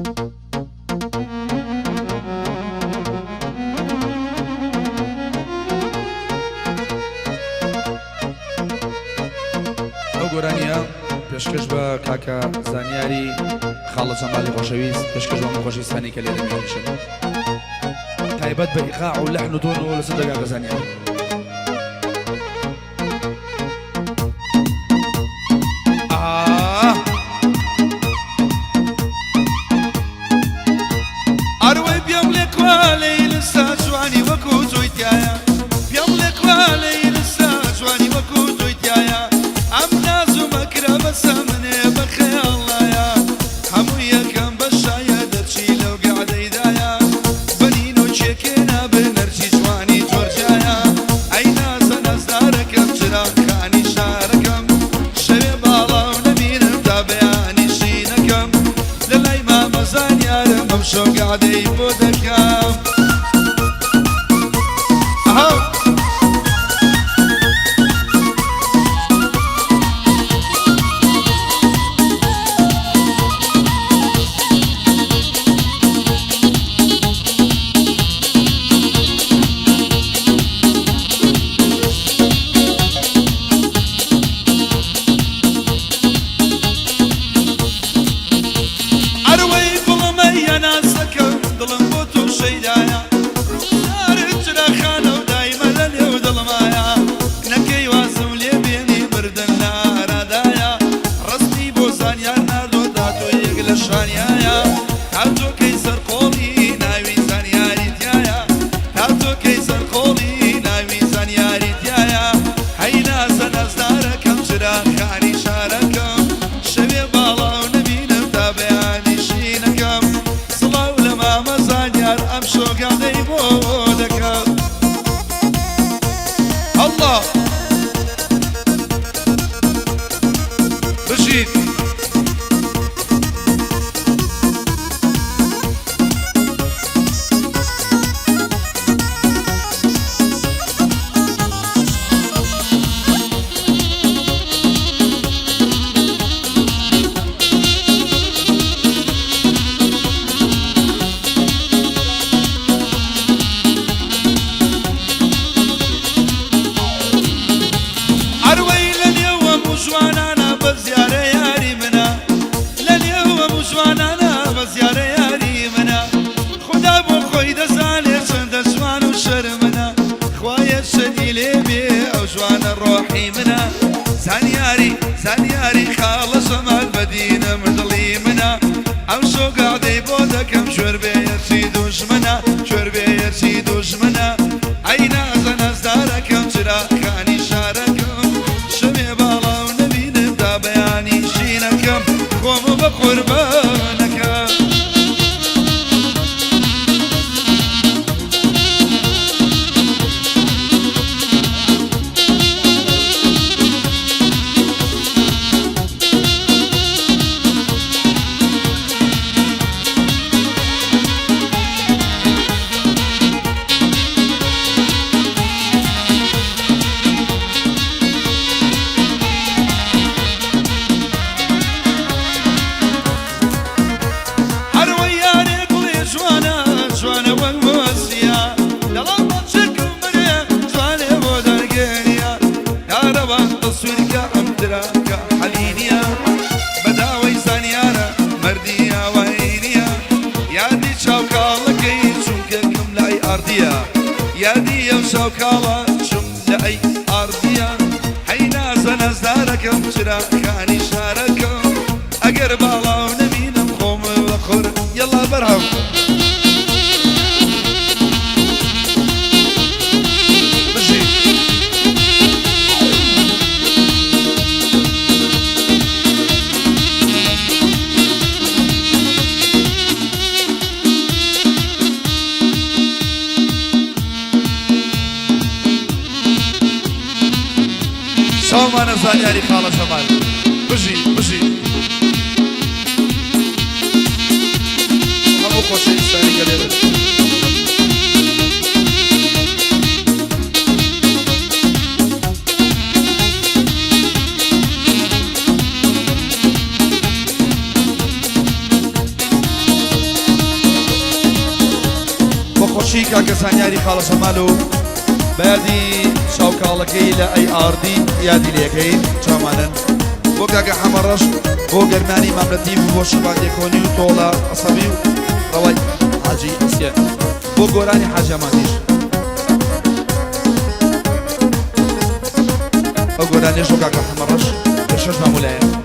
ئەو گۆرانیە پێشکەش بە کاکە زانیاری خاڵە جەمالی خۆشەویست پێشکەش بە خۆشەویستانی کە لێرە میێنشن تایبەت بە ئیقاع و لەحن و تۆن و لەسەر دەگا زانیاری ئەروەی پێم لێ کوالەی لەستا جوانی وەکو تۆی تایە پێم لێ کوالەی لەستا جوانی وەکو تۆی تایە ئەم ناز و مەکرە بەسە منێ بە خەیاڵایە هەموو یەکەم بە شایە دەرچی لەو گەعدەیدایە بەنین و چێکێنا بنەرچی جوانی جۆرجایە ئەی نازە نەزدارەکەم چراغەکانی شارەکەم شەوێ باڵاو نەبینم تا بەیانی شینەکەم لە لای مامە زانیارم ئەم شەو گەعدەی بۆ دەکەم زانیاری خاڵە شەمال بەدینە مردڵی منە ئەم شۆ گادەی بۆ دەکەم شوێر بێیەرچی دوژمنە شوێر بێیەرچی دوژمنە ئەی نازە نەزدارەکەم چراغەکانی شارەکەم شەوێ باڵاو نەبینم تا بەیانی شینەکەم خۆم بە قوربانەکەم یادی ئەو شەوکاڵە چوم لە ئەی ئاردیە هەی نازە نەزدارەکەم چراغەکانی شارەکەم ئەگەر باڵاو نەبینم خۆم بە قور یەڵا بەرهەم ساڵمانە زانیاری خاڵە شەمال بژی هەموو خۆشەویستانی کە لێرە خۆشی کاکە سانیاری خاڵە سەمالو بەیادی شاوکاڵەکەی لە ئەی ئاردی یادی لێکەین چامانن بۆ کاکە حەمەڕەش بۆ گەرمانی ماملەتی بۆ شەباندێکۆنی و تۆڵە ئەسەبی و ڕەوای حاجی ئەسیە بۆ گۆرانی حاجەمانیش ئەو گۆرانیش بۆ کاکە حەمەڕەش لە شەش مامولایە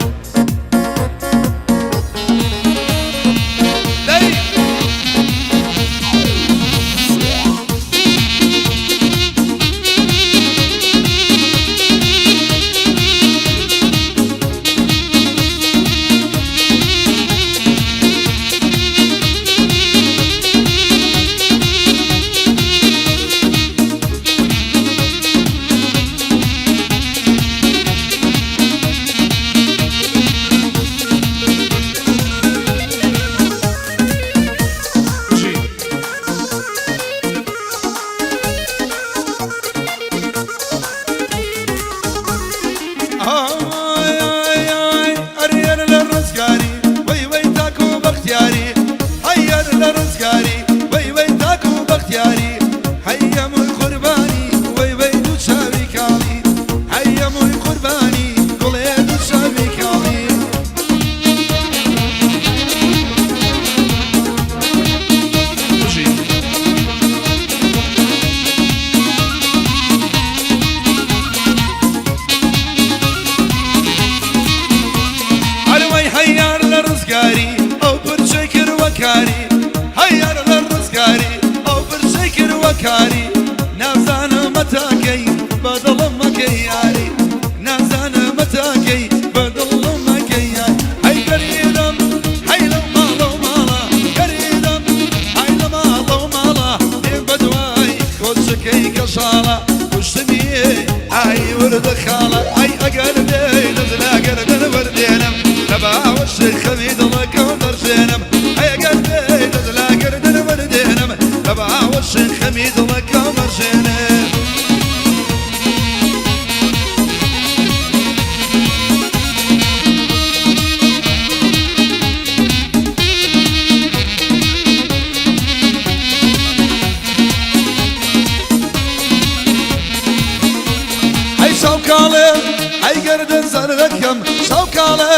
کاری نازانم متاکی بدلم مکیاری نازانم متاکی بدلم مکیاری هی گریدم هی لمالو مالا گریدم هی لمالو مالا دیم بدوای کوچکی کشالا کشتنی ای ورد خالا ای اگر دین زلا گردن وردینم لبا وش خمید لکم درجنم ای اگر دین زلا گردن وردینم لبا وش خمید لکم درجنم شوكالة هاي قردن زردكم شوكالة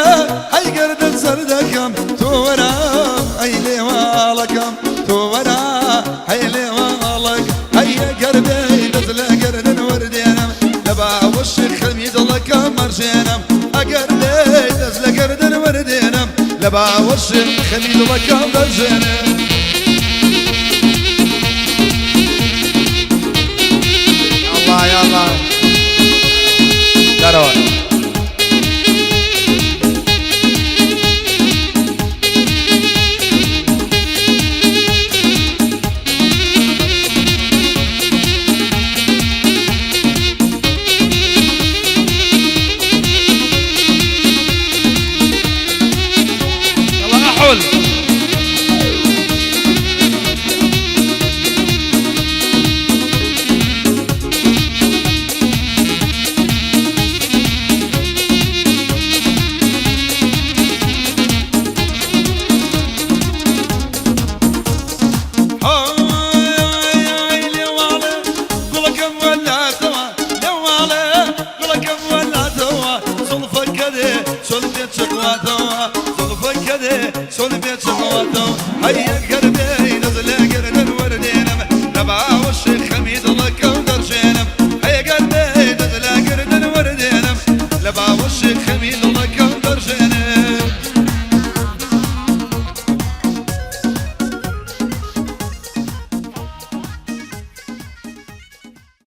هاي قردن زردكم تورا هاي ليوالكم تورا هاي ليوالك هاي قربي نزل قردن وردينم لبا وش خميد لكم مرجينم اقردي نزل قردن وردينم لبا وش خميد لكم مرجينم الله يا الله Karoan. يلا أحول صلبت شقواته هيا قربي نزل قرن الوردين لبا وش